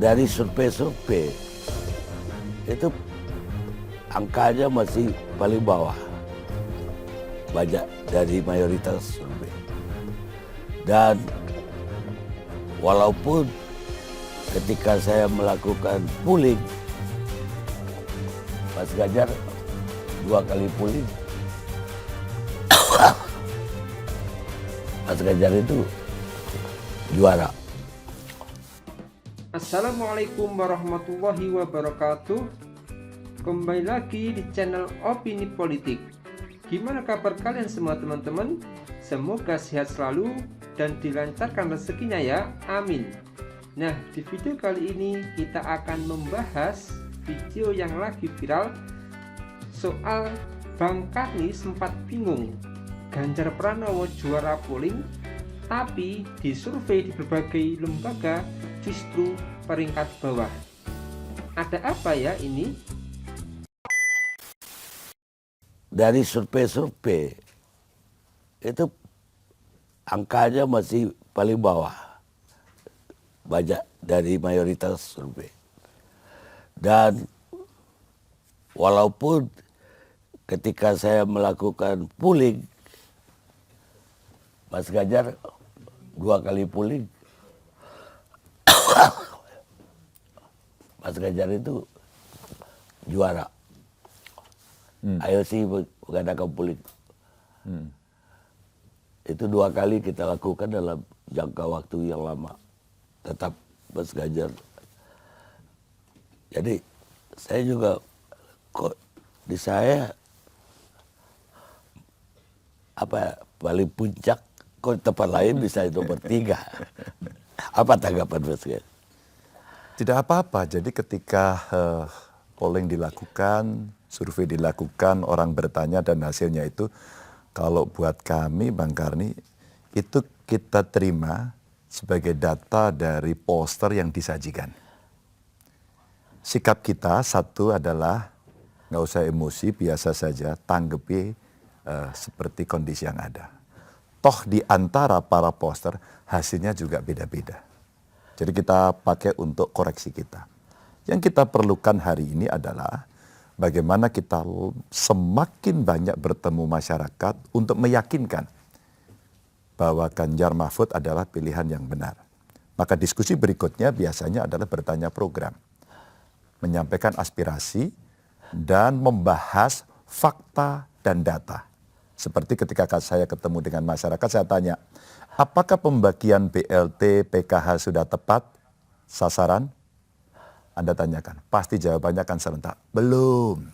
dari survei-survei itu angkanya masih paling bawah banyak dari mayoritas survei. Dan walaupun ketika saya melakukan polling, Mas Ganjar 2 kali polling, Mas Ganjar itu juara. Assalamualaikum warahmatullahi wabarakatuh. Kembali lagi di channel Opini Politik. Gimana kabar kalian semua teman-teman? Semoga sehat selalu dan dilancarkan rezekinya ya, amin. Nah, di video kali ini kita akan membahas video yang lagi viral soal Bang Karni sempat bingung Ganjar Pranowo juara polling, tapi di survei di berbagai lembaga justru peringkat bawah. Ada apa ya ini? Dari survei-survei itu angkanya masih paling bawah banyak dari mayoritas survei. Dan walaupun ketika saya melakukan polling, Mas Ganjar 2 kali polling, Mas Ganjar itu juara. Ayo sih mengadakan polling. Itu 2 kali kita lakukan dalam jangka waktu yang lama. Tetap Mas Ganjar. Jadi saya juga kok di saya paling puncak, kok tempat lain bisa nomor 3. Apa tanggapan Mas Ganjar? Tidak apa-apa, jadi ketika polling dilakukan, survei dilakukan, orang bertanya dan hasilnya itu, kalau buat kami Bang Karni, itu kita terima sebagai data dari poster yang disajikan. Sikap kita satu adalah nggak usah emosi, biasa saja, tanggapi seperti kondisi yang ada. Toh di antara para poster hasilnya juga beda-beda. Jadi kita pakai untuk koreksi kita. Yang kita perlukan hari ini adalah bagaimana kita semakin banyak bertemu masyarakat untuk meyakinkan bahwa Ganjar Mahfud adalah pilihan yang benar. Maka diskusi berikutnya biasanya adalah bertanya program, menyampaikan aspirasi, dan membahas fakta dan data. Seperti ketika saya ketemu dengan masyarakat, saya tanya, apakah pembagian BLT PKH sudah tepat sasaran? Anda tanyakan, pasti jawabannya akan serentak. Belum.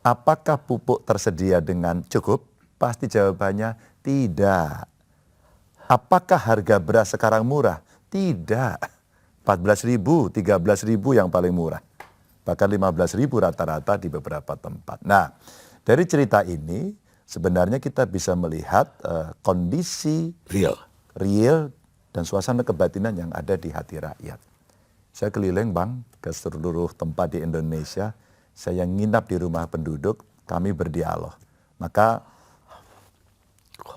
Apakah pupuk tersedia dengan cukup? Pasti jawabannya tidak. Apakah harga beras sekarang murah? Tidak. 14.000, 13.000 yang paling murah. Bahkan 15.000 rata-rata di beberapa tempat. Nah, dari cerita ini sebenarnya kita bisa melihat kondisi real dan suasana kebatinan yang ada di hati rakyat. Saya keliling Bang ke seluruh tempat di Indonesia, saya nginap di rumah penduduk, kami berdialog. Maka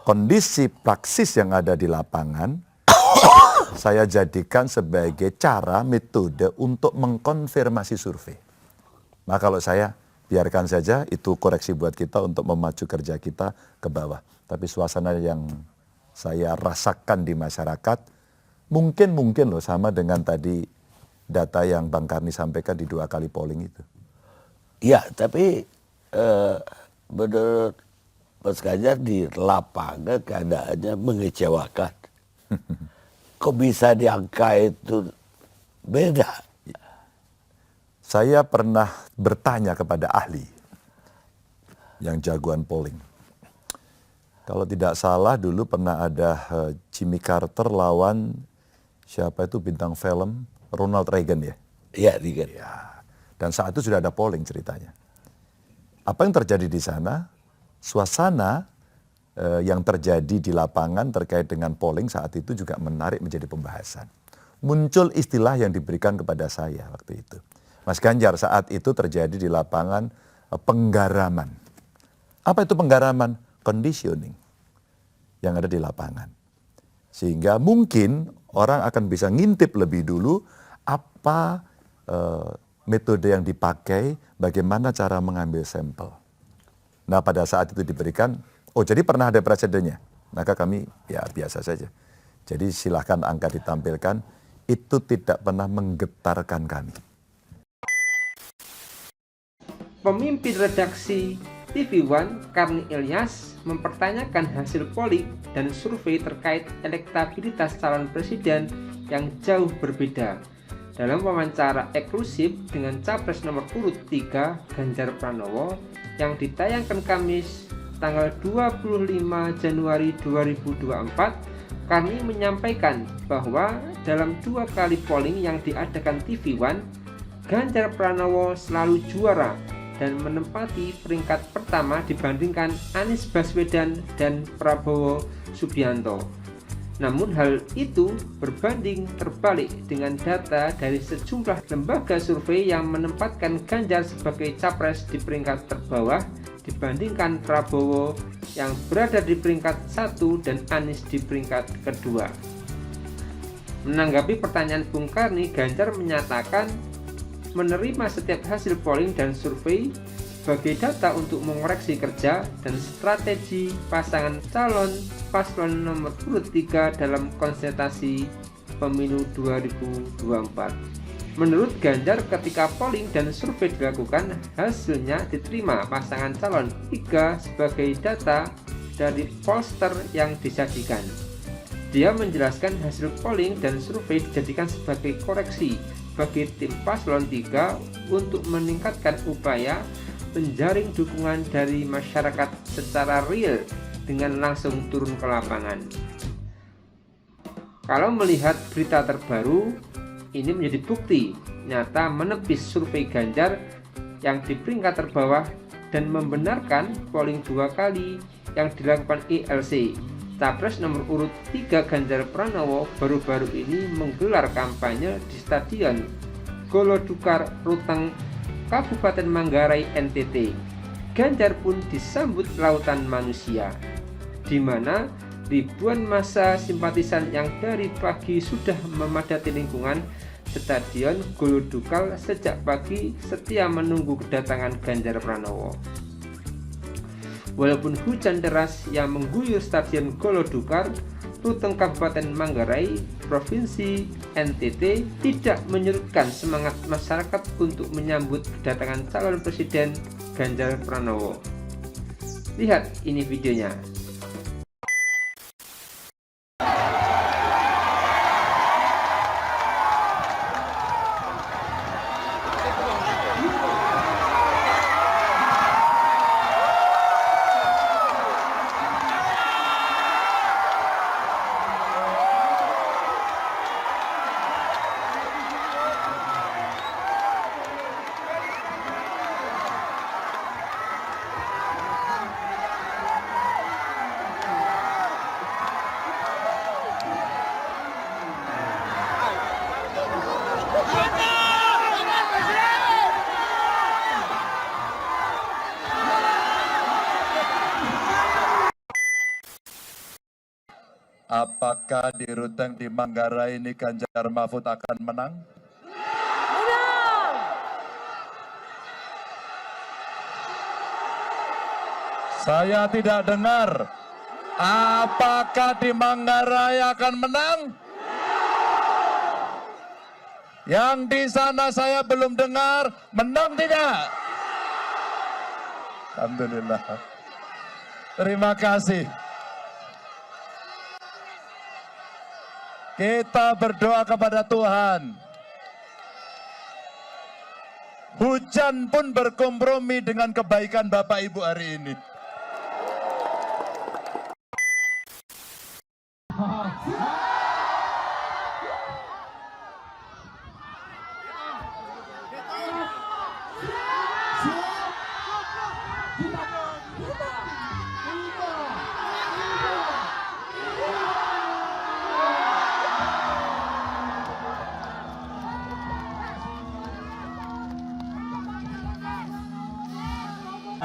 kondisi praksis yang ada di lapangan, saya jadikan sebagai cara, metode untuk mengkonfirmasi survei. Maka kalau saya, biarkan saja itu koreksi buat kita untuk memacu kerja kita ke bawah. Tapi suasana yang saya rasakan di masyarakat, mungkin loh sama dengan tadi data yang Bang Karni sampaikan di 2 kali polling itu. Iya, tapi menurut Mas Ganjar di lapangan keadaannya mengecewakan. Kok bisa di angka itu beda? Saya pernah bertanya kepada ahli yang jagoan polling. Kalau tidak salah dulu pernah ada Jimmy Carter lawan siapa itu bintang film Ronald Reagan ya? Iya, Reagan. Ya. Dan saat itu sudah ada polling ceritanya. Apa yang terjadi di sana? Suasana yang terjadi di lapangan terkait dengan polling saat itu juga menarik menjadi pembahasan. Muncul istilah yang diberikan kepada saya waktu itu. Mas Ganjar, saat itu terjadi di lapangan penggaraman. Apa itu penggaraman? Conditioning yang ada di lapangan. Sehingga mungkin orang akan bisa ngintip lebih dulu apa metode yang dipakai, bagaimana cara mengambil sampel. Nah pada saat itu diberikan, oh jadi pernah ada presidennya, maka kami ya biasa saja. Jadi silahkan angka ditampilkan, itu tidak pernah menggetarkan kami. Pemimpin redaksi TV One, Karni Ilyas, mempertanyakan hasil polling dan survei terkait elektabilitas calon presiden yang jauh berbeda. Dalam wawancara eksklusif dengan Capres nomor urut 3 Ganjar Pranowo yang ditayangkan Kamis tanggal 25 Januari 2024, Karni menyampaikan bahwa dalam 2 kali polling yang diadakan TV One, Ganjar Pranowo selalu juara dan menempati peringkat pertama dibandingkan Anies Baswedan dan Prabowo Subianto. Namun hal itu berbanding terbalik dengan data dari sejumlah lembaga survei yang menempatkan Ganjar sebagai capres di peringkat terbawah dibandingkan Prabowo yang berada di peringkat 1 dan Anies di peringkat kedua. Menanggapi pertanyaan Bung Karni, Ganjar menyatakan menerima setiap hasil polling dan survei sebagai data untuk mengoreksi kerja dan strategi pasangan calon paslon nomor urut 3 dalam konsultasi pemilu 2024. Menurut Ganjar, ketika polling dan survei dilakukan, hasilnya diterima pasangan calon 3 sebagai data dari pollster yang disajikan. Dia menjelaskan hasil polling dan survei dijadikan sebagai koreksi bagi tim paslon 3 untuk meningkatkan upaya menjaring dukungan dari masyarakat secara real dengan langsung turun ke lapangan. Kalau melihat berita terbaru, ini menjadi bukti nyata menepis survei Ganjar yang di peringkat terbawah dan membenarkan polling 2 kali yang dilakukan ILC. Capres nomor urut 3 Ganjar Pranowo baru-baru ini menggelar kampanye di Stadion Golodukar Ruteng, Kabupaten Manggarai, NTT. Ganjar pun disambut lautan manusia, di mana ribuan massa simpatisan yang dari pagi sudah memadati lingkungan Stadion Golodukar sejak pagi setia menunggu kedatangan Ganjar Pranowo. Walaupun hujan deras yang mengguyur Stadion Golodukar Ruteng Kabupaten Manggarai, Provinsi NTT, tidak menyurutkan semangat masyarakat untuk menyambut kedatangan calon presiden Ganjar Pranowo. Lihat ini videonya. Apakah di Ruteng di Manggarai ini Ganjar Mahfud akan menang? Saya tidak dengar. Apakah di Manggarai akan menang? Yang di sana saya belum dengar. Menang tidak? Alhamdulillah. Terima kasih. Kita berdoa kepada Tuhan. Hujan pun berkompromi dengan kebaikan Bapak Ibu hari ini.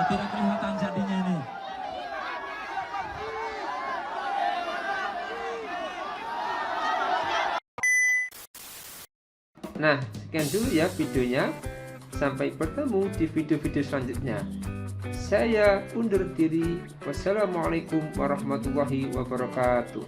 Tidak kelihatan jadinya ini. Nah, sekian dulu ya videonya. Sampai bertemu di video-video selanjutnya. Saya undur diri. Wassalamualaikum warahmatullahi wabarakatuh.